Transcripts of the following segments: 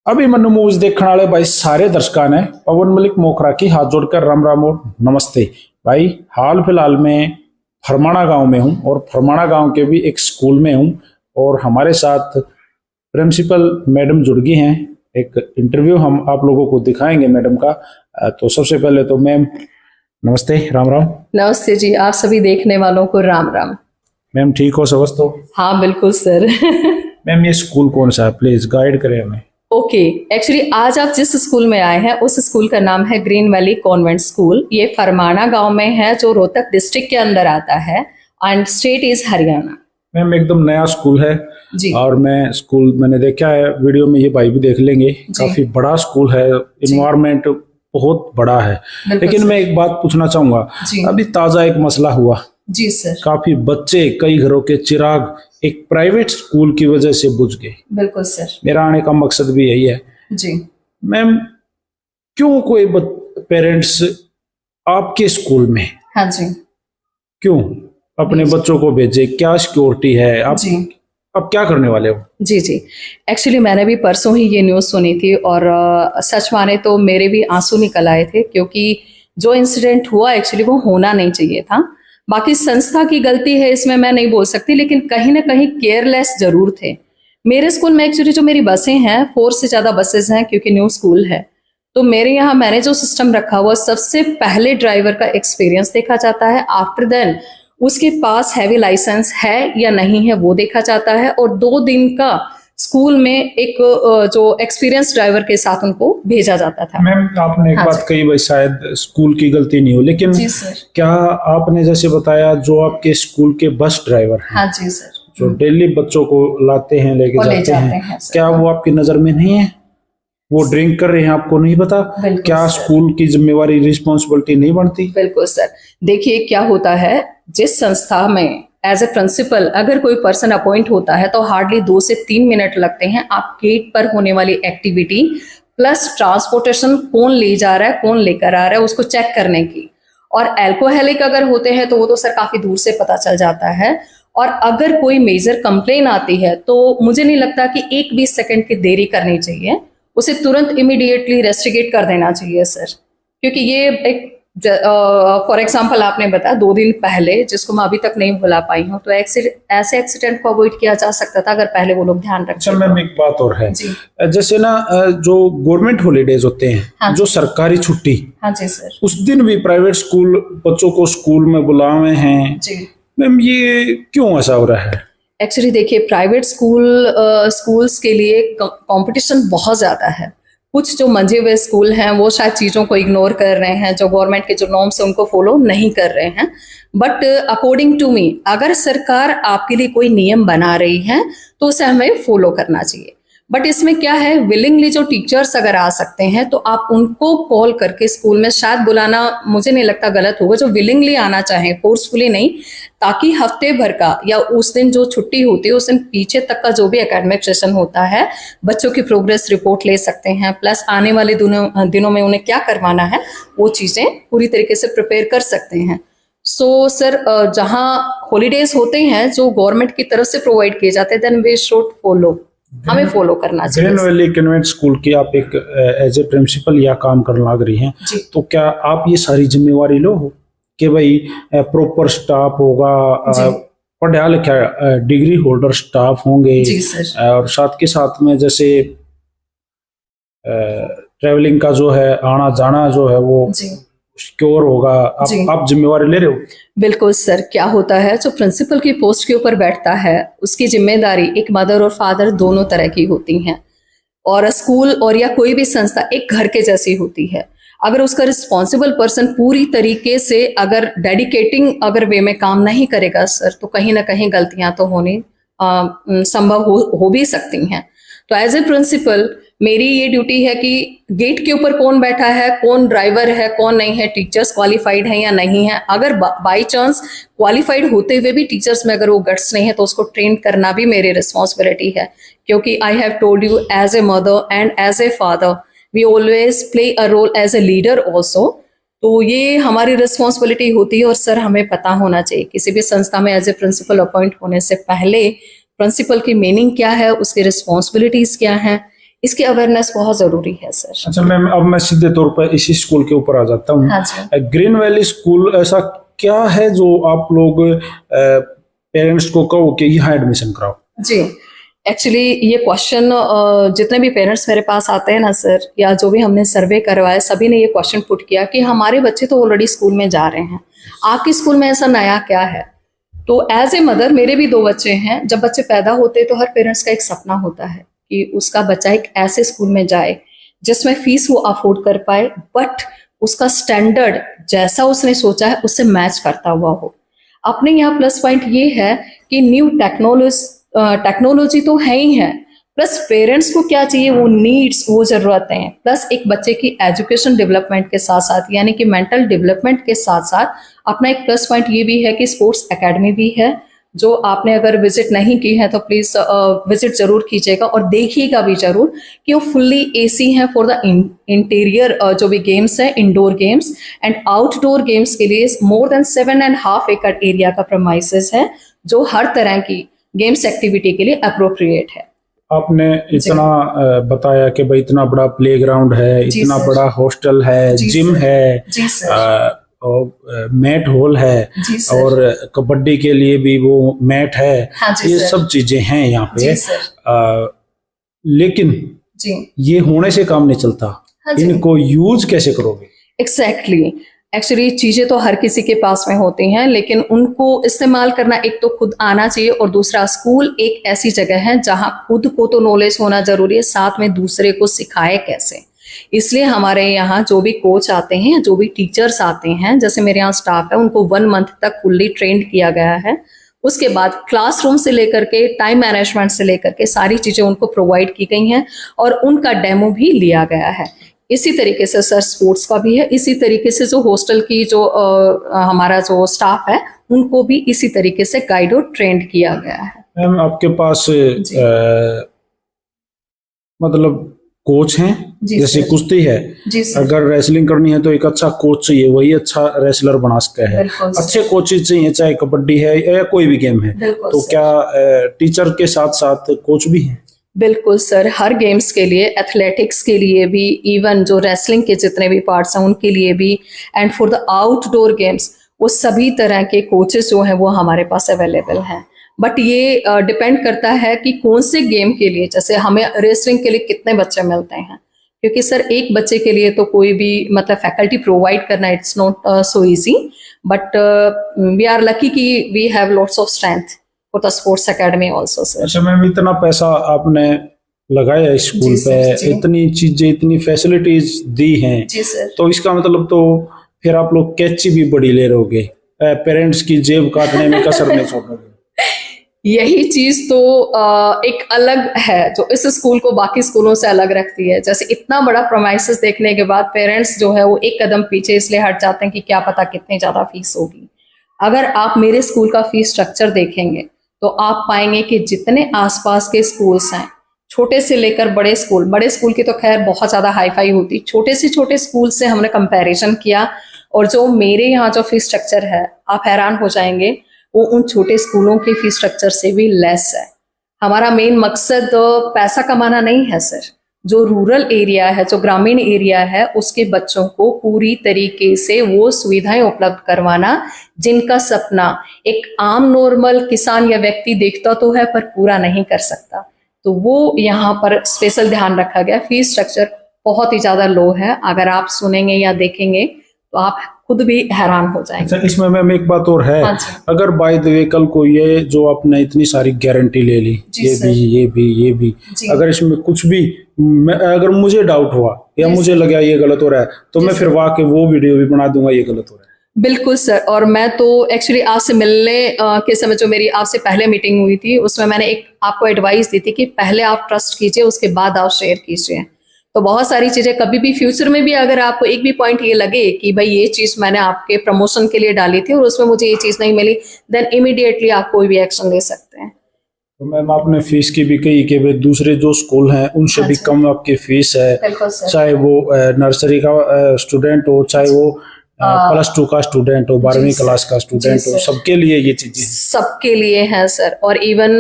अभी मनु मूवीज देखने वाले भाई सारे दर्शकों ने पवन मलिक मोखरा की हाथ जोड़कर राम राम और नमस्ते। भाई हाल फिलहाल में फरमाना गांव में हूं और फरमाना गांव के भी एक स्कूल में हूं और हमारे साथ प्रिंसिपल मैडम जुड़ गई हैं। एक इंटरव्यू हम आप लोगों को दिखाएंगे मैडम का। तो सबसे पहले तो मैम नमस्ते, राम राम। नमस्ते जी, आप सभी देखने वालों को राम राम। मैम ठीक हो समझ? तो हाँ बिल्कुल सर। मैम ये स्कूल कौन सा है, प्लीज गाइड करें हमें। ओके, एक्चुअली आज आप जिस स्कूल में आए हैं उस स्कूल का नाम है ग्रीन वैली कॉन्वेंट स्कूल। ये फरमाना गांव में है जो रोहतक डिस्ट्रिक्ट के अंदर आता है and state is Haryana. Ma'am एकदम नया स्कूल है जी। और मैं स्कूल मैंने देखा है वीडियो में, ये भाई भी देख लेंगे। काफी बड़ा स्कूल है, इन्वायरमेंट बहुत बड़ा है। लेकिन मैं एक बात पूछना चाहूंगा, अभी ताजा एक मसला हुआ। जी सर। काफी बच्चे, कई घरों के चिराग एक प्राइवेट स्कूल की वजह से बुझ गए। बिल्कुल सर। मेरा आने का मकसद भी यही है। जी मैम क्यों कोई पेरेंट्स आपके स्कूल में, हाँ जी, क्यों अपने बच्चों को भेजे? क्या सिक्योरिटी है? आप जी अब क्या करने वाले हो? जी जी, एक्चुअली मैंने भी परसों ही ये न्यूज़ सुनी थी और सच माने तो मेरे भी आंसू निकल आए थे, क्योंकि जो इंसिडेंट हुआ एक्चुअली वो होना नहीं चाहिए था। बाकी संस्था की गलती है इसमें मैं नहीं बोल सकती, लेकिन कहीं ना कहीं केयरलेस जरूर थे। मेरे स्कूल में एक्चुअली जो मेरी बसें हैं 4 से ज़्यादा बसेज हैं, क्योंकि न्यू स्कूल है। तो मेरे यहाँ मैंने जो सिस्टम रखा हुआ, सबसे पहले ड्राइवर का एक्सपीरियंस देखा जाता है, आफ्टर देन उसके पास हैवी लाइसेंस है या नहीं है वो देखा जाता है, और 2 दिन का स्कूल में एक जो एक्सपीरियंस ड्राइवर के साथ उनको भेजा जाता था। मैम आपने एक बात कही, भाई शायद स्कूल की गलती नहीं हो, लेकिन क्या आपने जैसे बताया जो आपके स्कूल के बस ड्राइवर हैं, हाँ जी सर, जो डेली बच्चों को लाते हैं, लेके जाते हैं, क्या वो आपकी नजर में नहीं है? वो ड्रिंक कर रहे हैं, आपको नहीं पता? क्या स्कूल की जिम्मेवारी, रिस्पॉन्सिबिलिटी नहीं बनती? बिल्कुल सर। देखिए क्या होता है, जिस संस्था में एज ए प्रिंसिपल अगर कोई पर्सन अपॉइंट होता है तो हार्डली 2 से 3 मिनट लगते हैं आप गेट पर होने वाली एक्टिविटी प्लस ट्रांसपोर्टेशन, कौन ले जा रहा है कौन लेकर आ रहा है, उसको चेक करने की। और अल्कोहलिक अगर होते हैं तो वो तो सर काफी दूर से पता चल जाता है। और अगर कोई मेजर कंप्लेन आती है तो मुझे नहीं लगता कि 1-20 सेकंड की देरी करनी चाहिए, उसे तुरंत इमीडिएटली रेस्ट्रिगेट कर देना चाहिए सर। क्योंकि ये एक फॉर एग्जाम्पल आपने बताया 2 दिन पहले, जिसको मैं अभी तक नहीं भुला पाई हूँ, तो ऐसे एक्सीडेंट को अवॉइड किया जा सकता था अगर पहले वो लोग ध्यान रखते। अच्छा मैम एक बात और है, जैसे ना जो गवर्नमेंट हॉलीडेज होते हैं, हाँ जो सरकारी छुट्टी, हाँ जी सर, उस दिन भी प्राइवेट स्कूल बच्चों को स्कूल में बुलावे हैं जी। मैम ये क्यों ऐसा हो रहा है? एक्चुअली देखिए, प्राइवेट स्कूल्स के लिए कंपटीशन बहुत ज्यादा है। कुछ जो मंझे हुए स्कूल हैं वो शायद चीज़ों को इग्नोर कर रहे हैं, जो गवर्नमेंट के जो नॉर्म्स है उनको फॉलो नहीं कर रहे हैं। बट अकॉर्डिंग टू मी, अगर सरकार आपके लिए कोई नियम बना रही है तो उसे हमें फॉलो करना चाहिए। बट इसमें क्या है, विलिंगली जो टीचर्स अगर आ सकते हैं तो आप उनको कॉल करके स्कूल में शायद बुलाना मुझे नहीं लगता गलत होगा, जो विलिंगली आना चाहें, फोर्सफुली नहीं, ताकि हफ्ते भर का या उस दिन जो छुट्टी होती है उस दिन पीछे तक का जो भी एकेडमिक सेशन होता है, बच्चों की प्रोग्रेस रिपोर्ट ले सकते हैं, प्लस आने वाले दिनों में उन्हें क्या करवाना है वो चीज़ें पूरी तरीके से प्रिपेयर कर सकते हैं। सो सर, जहाँ हॉलीडेज होते हैं जो गवर्नमेंट की तरफ से प्रोवाइड किए जाते हैं, देन वी शुड फॉलो, हमें फॉलो करना चाहिए। ग्रीन वैली कॉन्वेंट स्कूल की आप एक एज ए प्रिंसिपल या काम करने लग रही हैं, तो क्या आप ये सारी जिम्मेवारी लो कि भाई प्रॉपर स्टाफ होगा, पढ़ा लिखा डिग्री होल्डर स्टाफ होंगे, और साथ के साथ में जैसे ट्रैवलिंग का जो है आना जाना जो है वो सिक्योर होगा, आप जिम्मेवारी ले रहे हो? बिल्कुल सर। क्या होता है, जो प्रिंसिपल की पोस्ट के ऊपर बैठता है उसकी जिम्मेदारी एक मदर और फादर दोनों तरह की होती हैं, और स्कूल और या कोई भी संस्था एक घर के जैसी होती है। अगर उसका रिस्पॉन्सिबल पर्सन पूरी तरीके से अगर डेडिकेटिंग अगर वे में काम नहीं करेगा सर, तो कहीं ना कहीं गलतियां तो होनी संभव हो भी सकती हैं। तो एज ए प्रिंसिपल मेरी ये ड्यूटी है कि गेट के ऊपर कौन बैठा है, कौन ड्राइवर है, कौन नहीं है, टीचर्स क्वालिफाइड हैं या नहीं है। अगर बाई चांस क्वालिफाइड होते हुए भी टीचर्स में अगर वो गट्स नहीं है तो उसको ट्रेन करना भी मेरी रिस्पॉन्सिबिलिटी है, क्योंकि I have told you as a mother and as a father we always play a role as a leader also. तो ये हमारी रिस्पॉन्सिबिलिटी होती है, और सर हमें पता होना चाहिए किसी भी संस्था में एज ए प्रिंसिपल अपॉइंट होने से पहले प्रिंसिपल की मीनिंग क्या है, उसकी रिस्पॉन्सिबिलिटीज क्या हैं, इसकी अवेयरनेस बहुत जरूरी है सर। अच्छा मैम, अब मैं सीधे तौर पर इसी स्कूल के ऊपर आ जाता हूँ। हाँ जी। ग्रीन वैली स्कूल ऐसा क्या है जो आप लोग पेरेंट्स को कहो कि यहाँ एडमिशन कराओ? जी, एक्चुअली ये क्वेश्चन जितने भी पेरेंट्स मेरे पास आते हैं ना सर, या जो भी हमने सर्वे करवाया, सभी ने ये क्वेश्चन पुट किया कि हमारे बच्चे तो ऑलरेडी स्कूल में जा रहे हैं, आपके स्कूल में ऐसा नया क्या है? तो एज ए मदर, मेरे भी 2 बच्चे हैं। जब बच्चे पैदा होते हैं तो हर पेरेंट्स का एक सपना होता है कि उसका बच्चा एक ऐसे स्कूल में जाए जिसमें फीस वो अफोर्ड कर पाए, बट उसका स्टैंडर्ड जैसा उसने सोचा है उससे मैच करता हुआ हो। अपने यहाँ प्लस पॉइंट ये है कि न्यू टेक्नोलॉजी तो है ही है, प्लस पेरेंट्स को क्या चाहिए, वो नीड्स, वो जरूरतें हैं, प्लस एक बच्चे की एजुकेशन डेवलपमेंट के साथ साथ, यानी कि मेंटल डेवलपमेंट के साथ साथ अपना एक प्लस पॉइंट ये भी है कि स्पोर्ट्स एकेडमी भी है, जो आपने अगर विजिट नहीं की है तो प्लीज विजिट जरूर कीजिएगा और देखिएगा भी जरूर कि वो फुल्ली एसी है फॉर द इंटीरियर जो भी गेम्स है, indoor games and outdoor games के लिए मोर देन 7.5 एकड़ एरिया का प्रमाइसेस है, जो हर तरह की गेम्स एक्टिविटी के लिए अप्रोप्रिएट है। आपने इतना बताया कि भाई इतना बड़ा प्लेग्राउंड है, इतना बड़ा हॉस्टल है, जिम है, जी सर, और मैट हॉल है, जी सर, और कबड्डी के लिए भी वो मैट है। हाँ जी ये सर, सब चीजें हैं यहाँ पे। जी सर, लेकिन जी, ये होने से काम नहीं चलता, हाँ जी, इनको यूज कैसे करोगे? एग्जैक्टली। एक्चुअली चीजें तो हर किसी के पास में होती हैं, लेकिन उनको इस्तेमाल करना एक तो खुद आना चाहिए, और दूसरा स्कूल एक ऐसी जगह है जहां खुद को तो नॉलेज होना जरूरी है, साथ में दूसरे को सिखाए कैसे। इसलिए हमारे यहाँ जो भी कोच आते हैं, जो भी टीचर्स आते हैं, जैसे मेरे यहाँ स्टाफ है, उनको 1 मंथ तक फुल्ली ट्रेंड किया गया है। उसके बाद क्लासरूम से लेकर के टाइम मैनेजमेंट से लेकर के सारी चीजें उनको प्रोवाइड की गई हैं, और उनका डेमो भी लिया गया है। इसी तरीके से सर स्पोर्ट्स का भी है, इसी तरीके से जो हॉस्टल की जो हमारा जो स्टाफ है, उनको भी इसी तरीके से गाइड और ट्रेंड किया गया है। मैम आपके पास मतलब कोच हैं, जैसे सर, कुश्ती है, जी सर, अगर रेसलिंग करनी है तो एक अच्छा कोच चाहिए, वही अच्छा रेसलर बना सकता है। अच्छे कोचेज चाहिए, चाहे कबड्डी है या कोई भी गेम है, तो सर, क्या टीचर के साथ साथ कोच भी हैं? बिल्कुल सर, हर गेम्स के लिए, एथलेटिक्स के लिए भी, इवन जो रेसलिंग के जितने भी पार्ट्स हैं उनके लिए भी, and for the outdoor games, वो सभी तरह के कोचेस जो हैं वो हमारे पास अवेलेबल हैं। बट ये डिपेंड करता है कि कौन से गेम के लिए, जैसे हमें रेसलिंग के लिए कितने बच्चे मिलते हैं, क्योंकि सर एक बच्चे के लिए तो कोई भी मतलब फैकल्टी प्रोवाइड करना it's not so easy, but we are lucky कि we have lots of strength for the sports academy also sir. अच्छा मैम, इतना पैसा आपने लगाया इस स्कूल पे, इतनी चीजें, इतनी फैसिलिटीज दी हैं, जी सर, तो इसका मतलब तो फिर आप लोग कैची भी बड़ी ले रहोगे, पेरेंट्स की जेब काटने में कसर नहीं छोड़ोगे। यही चीज तो एक अलग है जो इस स्कूल को बाकी स्कूलों से अलग रखती है। जैसे इतना बड़ा प्रोमाइसेस देखने के बाद पेरेंट्स जो है वो एक कदम पीछे इसलिए हट जाते हैं कि क्या पता कितनी ज्यादा फीस होगी। अगर आप मेरे स्कूल का फीस स्ट्रक्चर देखेंगे तो आप पाएंगे कि जितने आसपास के स्कूल्स हैं, छोटे से लेकर बड़े स्कूल की तो खैर बहुत ज्यादा हाईफाई होती, छोटे से छोटे स्कूल से हमने कंपैरिजन किया, और जो मेरे यहाँ जो फीस स्ट्रक्चर है आप हैरान हो जाएंगे, वो उन छोटे स्कूलों के फीस स्ट्रक्चर से भी लेस है। हमारा मेन मकसद पैसा कमाना नहीं है सर, जो रूरल एरिया है, जो ग्रामीण एरिया है, उसके बच्चों को पूरी तरीके से वो सुविधाएं उपलब्ध करवाना जिनका सपना एक आम नॉर्मल किसान या व्यक्ति देखता तो है पर पूरा नहीं कर सकता। तो वो यहाँ पर स्पेशल ध्यान रखा गया। फीस स्ट्रक्चर बहुत ही ज्यादा लो है, अगर आप सुनेंगे या देखेंगे तो आप खुद भी हैरान हो जाएंगे। अच्छा, इसमें मैम एक बात और है, अगर बाय द वे कल को ये जो आपने इतनी सारी गारंटी ले ली, ये भी, अगर इसमें कुछ भी अगर मुझे डाउट हुआ या मुझे लगा ये गलत हो रहा है, तो मैं फिर वाकई वो वीडियो भी बना दूंगा ये गलत हो रहा है। बिल्कुल सर, और मैं तो एक्चुअली आपसे मिलने के समय जो मेरी आपसे पहले मीटिंग हुई थी, उसमें मैंने एक आपको एडवाइस दी थी कि पहले आप ट्रस्ट कीजिए, उसके बाद आप शेयर कीजिए। तो बहुत सारी चीजें कभी भी फ्यूचर में भी अगर आपको एक भी पॉइंट ये लगे कि भाई ये चीज मैंने आपके प्रमोशन के लिए डाली थी और उसमें मुझे ये चीज नहीं मिली, देन इमीडिएटली आप कोई भी एक्शन ले सकते हैं। तो मैम आपने फीस की भी कही कि भाई दूसरे जो स्कूल हैं उनसे भी कम आपकी फीस है, चाहे वो नर्सरी का स्टूडेंट हो, चाहे वो +2 का स्टूडेंट हो, 12वीं क्लास का स्टूडेंट हो, सबके लिए ये चीजें सबके लिए हैं सर। और इवन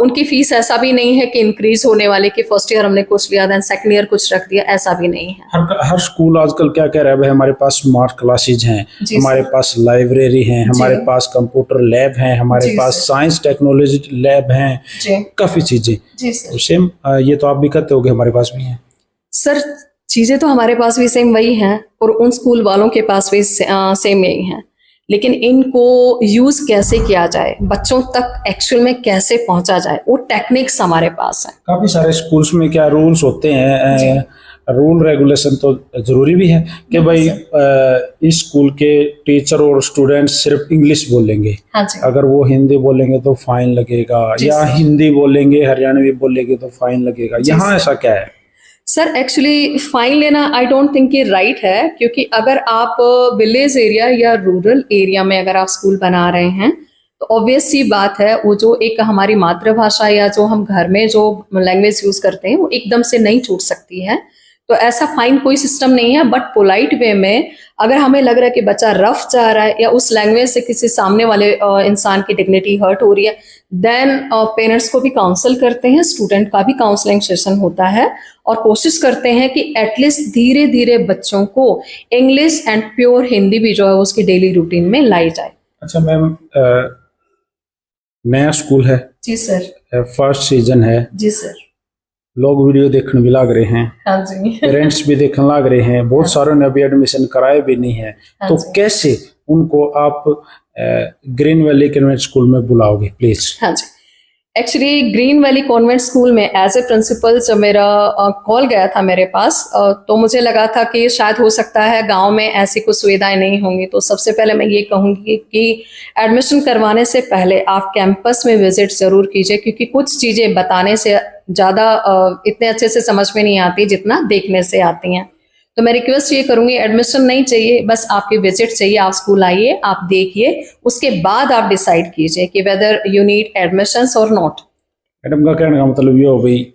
उनकी फीस ऐसा भी नहीं है कि इंक्रीज होने वाले कि फर्स्ट ईयर हमने कुछ लिया देन सेकंड ईयर कुछ रख दिया, ऐसा भी नहीं है। हर स्कूल आजकल क्या कह रहा है भाई, हमारे पास स्मार्ट क्लासेज हैं, हमारे पास लाइब्रेरी है, हमारे पास कंप्यूटर लैब है, हमारे पास साइंस टेक्नोलॉजी लैब है, काफी चीजें। सेम ये तो आप भी कहते होगे हमारे पास भी है सर। चीजें तो हमारे पास भी सेम वही हैं और उन स्कूल वालों के पास भी सेम यही हैं, लेकिन इनको यूज कैसे किया जाए, बच्चों तक एक्चुअल में कैसे पहुंचा जाए, वो टेक्निक्स हमारे पास है। काफी सारे स्कूल्स में क्या रूल्स होते हैं, रूल रेगुलेशन तो जरूरी भी है कि भाई इस स्कूल के टीचर और स्टूडेंट्स सिर्फ इंग्लिश बोलेंगे। हाँ जी। अगर वो हिंदी बोलेंगे तो फाइन लगेगा, या हिंदी बोलेंगे हरियाणवी बोलेंगे तो फाइन लगेगा। यहाँ ऐसा क्या है सर? एक्चुअली फाइन लेना आई डोंट थिंक ये राइट है, क्योंकि अगर आप विलेज एरिया या रूरल एरिया में अगर आप स्कूल बना रहे हैं तो ऑब्वियस सी बात है, वो जो एक हमारी मातृभाषा या जो हम घर में जो लैंग्वेज यूज करते हैं वो एकदम से नहीं छूट सकती है। तो ऐसा फाइन कोई सिस्टम नहीं है, बट पोलाइट वे में अगर हमें लग रहा है कि बच्चा रफ जा रहा है या उस लैंग्वेज से किसी सामने वाले इंसान की डिग्निटी हर्ट हो रही है, देन पेरेंट्स को भी काउंसल करते हैं, स्टूडेंट का भी काउंसलिंग सेशन होता है और कोशिश करते हैं कि एटलीस्ट धीरे धीरे बच्चों को इंग्लिश एंड प्योर हिंदी भी जो है उसकी डेली रूटीन में लाई जाए। अच्छा मैम, नया स्कूल है जी सर, फर्स्ट सीजन है जी सर, लोग वीडियो देखने भी लाग रहे हैं, हाँ जी, पेरेंट्स भी देखने लाग रहे हैं, बहुत सारों ने अभी एडमिशन कराए भी नहीं है, तो कैसे उनको आप ग्रीन वैली कॉन्वेंट स्कूल में बुलाओगे प्लीज? हाँ जी, actually Green Valley Convent School में एज ए प्रिंसिपल जब मेरा कॉल गया था मेरे पास, तो मुझे लगा था कि शायद हो सकता है गांव में ऐसी कुछ सुविधाएं नहीं होंगी। तो सबसे पहले मैं ये कहूंगी कि एडमिशन करवाने से पहले आप कैंपस में विजिट जरूर कीजिए, क्योंकि कुछ चीजें बताने से ज़्यादा इतने अच्छे से समझ में नहीं आती जितना देखने से आती हैं। तो मैं रिक्वेस्ट ये करूंगी, एडमिशन नहीं चाहिए, बस आपकी विजिट चाहिए, आप स्कूल आइए, आप देखिए, उसके बाद आप डिसाइड कीजिए कि वेदर यू नीड एडमिशंस और नॉट। मैडम का कहने का मतलब ये हो भाई,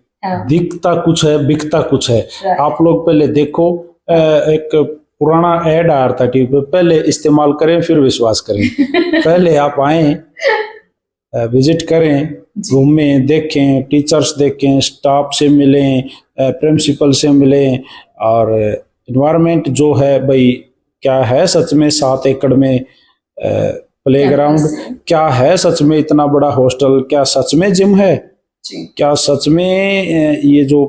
दिखता कुछ है बिकता कुछ है। आप लोग पहले देखो, एक पुराना ऐड आ रहा था टीवी पे, पहले इस्तेमाल करें फिर विश्वास करें। पहले आप आए, विजिट करें, घूमें, देखें, टीचर्स देखें, स्टाफ से मिलें, प्रिंसिपल से मिलें, और इन्वायरमेंट जो है भाई क्या है सच में 7 एकड़ में प्लेग्राउंड, क्या है सच में इतना बड़ा हॉस्टल, क्या सच में जिम है, क्या सच में ये जो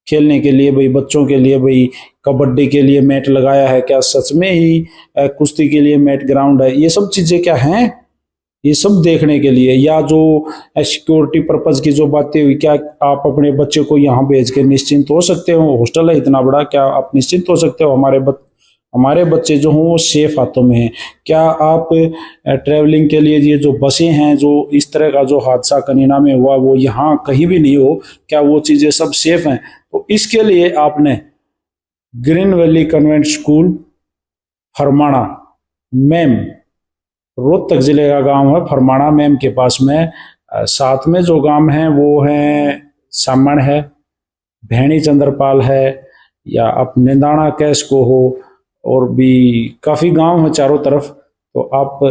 खेलने के लिए भाई बच्चों के लिए भाई कबड्डी के लिए मैट लगाया है, क्या सच में ही कुश्ती के लिए मैट ग्राउंड है, ये सब चीजें क्या हैं, ये सब देखने के लिए। या जो सिक्योरिटी पर्पज की जो बातें हुई, क्या आप अपने बच्चे को यहाँ भेज के निश्चिंत हो सकते हो? हॉस्टल है इतना बड़ा, क्या आप निश्चिंत हो सकते हो हमारे बच्चे जो हों वो सेफ हाथों में हैं? क्या आप ट्रैवलिंग के लिए ये जो बसें हैं, जो इस तरह का जो हादसा कनीना में हुआ वो यहाँ कहीं भी नहीं हो, क्या वो चीज़ें सब सेफ हैं? तो इसके लिए आपने ग्रीन वैली कॉन्वेंट स्कूल फरमाना मैम, रोहतक जिले का गांव है फरमाना मैम के पास में, साथ में जो गांव हैं वो हैं सामण है, भैणी चंद्रपाल है, या आप निंदाना कैस को हो, और भी काफ़ी गांव हैं चारों तरफ। तो आप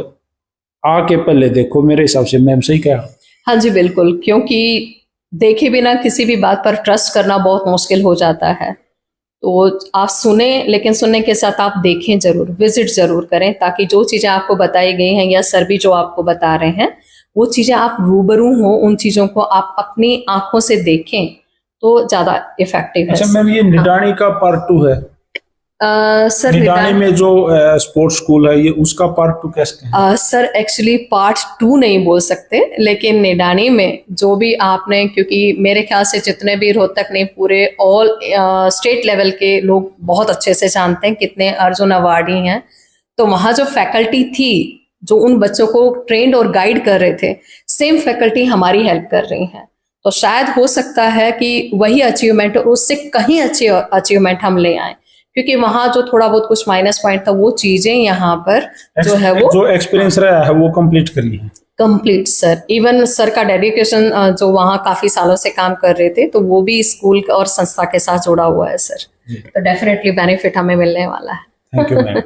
आके पहले देखो, मेरे हिसाब से मैम सही कहा। हाँ जी बिल्कुल, क्योंकि देखे बिना किसी भी बात पर ट्रस्ट करना बहुत मुश्किल हो जाता है। तो आप सुने, लेकिन सुनने के साथ आप देखें जरूर, विजिट जरूर करें, ताकि जो चीज़ें आपको बताई गई हैं या सर भी जो आपको बता रहे हैं वो चीज़ें आप रूबरू हो, उन चीज़ों को आप अपनी आंखों से देखें तो ज़्यादा इफेक्टिव है। अच्छा मैम, ये निडानी का पार्ट 2 है? सर निडानी में जो स्पोर्ट्स स्कूल है, ये उसका पार्ट 2 कैसे है? सर एक्चुअली पार्ट 2 नहीं बोल सकते, लेकिन निडानी में जो भी आपने, क्योंकि मेरे ख्याल से जितने भी रोहतक नहीं पूरे ऑल स्टेट लेवल के लोग बहुत अच्छे से जानते हैं कितने अर्जुन अवार्डी हैं। तो वहाँ जो फैकल्टी थी जो उन बच्चों को ट्रेंड और गाइड कर रहे थे, सेम फैकल्टी हमारी हेल्प कर रही है। तो शायद हो सकता है कि वही अचीवमेंट और उससे कहीं अच्छी अचीवमेंट हम ले आए, क्योंकि वहां जो थोड़ा बहुत कुछ माइनस पॉइंट था वो चीजें यहाँ पर जो है वो जो एक्सपीरियंस रहा है वो कंप्लीट करी है। कंप्लीट सर, इवन सर का डेडिकेशन जो वहाँ काफी सालों से काम कर रहे थे, तो वो भी स्कूल और संस्था के साथ जुड़ा हुआ है सर। तो डेफिनेटली बेनिफिट हमें मिलने वाला है। Thank you ma'am.